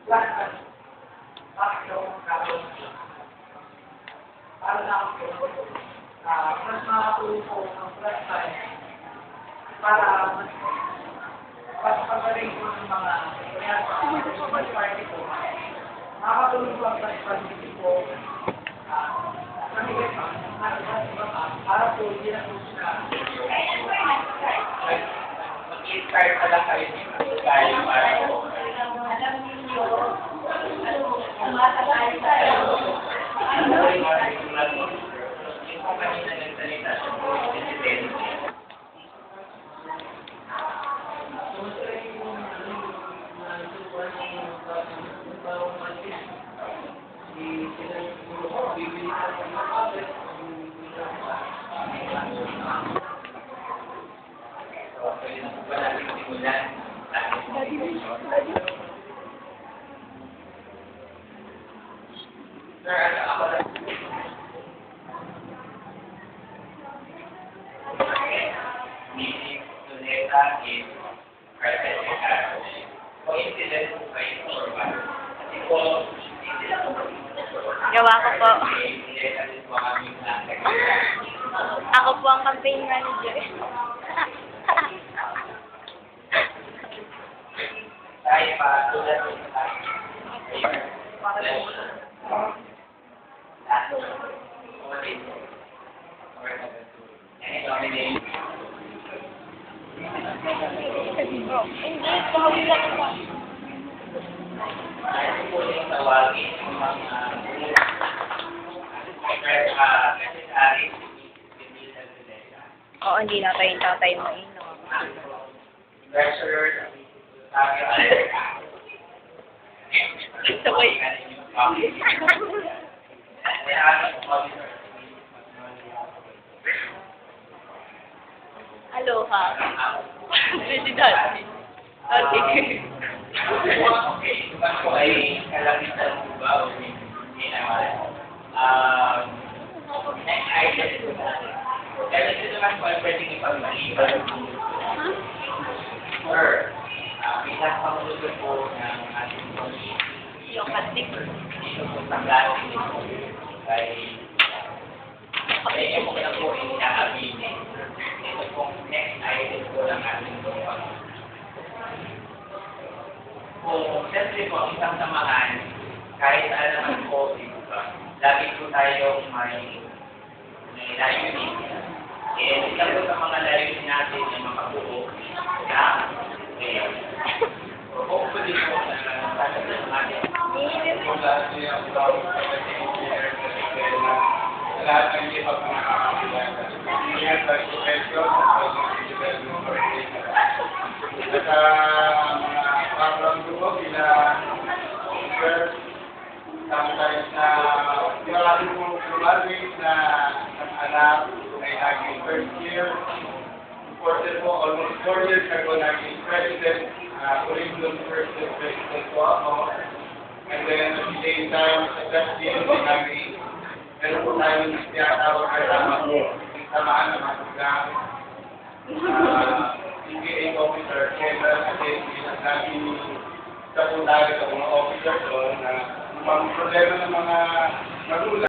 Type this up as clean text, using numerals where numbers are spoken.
Para lang po, mas makatulong po ang plus time para mas pagaling po ng mga party po. Makakatulong po ang plus time po para po hindi na po siya mag-inspire pala kayo tayo para po. Alam niyo, tumatalaay tayo. Gawa ko po. Ako po ang campaign manager. Tayo pa, tulad ng Hindi, kahawin lang ito. tayo po yung tawagin ng mga secretary. Oo, hindi na tayo yung tatay mo eh. Treasurer, Ito ko eh. Aloha. President. Okay. Okay, iba ko ay kalabitan po ba o hindi naman. Next item po natin. Kaya ito naman po ay pwedeng ipagmaliban. Sir, bilang pangulo po ng ating committee, Yung katik. dito po tanggalin ito ay kaya po na po inaabinin. Ito po next item po ng ating committee. Kung siyempre po, isang samahan, kahit saan naman po, lagi po tayong may layunin. Isa po sa mga layunin natin ay makabuo na ngayon. So, hopefully po na sana sa atin. Lahat ng hindi pa nakakakilala. Hindi yan sa profesyon, at mga background ko bilang teacher, sometimes na yung ating pong graduate na anak ay naging first year. Important po, almost 4 years ago naging president, curriculum first year president po ako. And then at the same time, sa that year, naging meron po tayong tinatawag kasama po, yung samaan ng mga program. PBA officer, general, kasi lagi sa puntahan ng mga officer doon na mga problema ng mga magulang.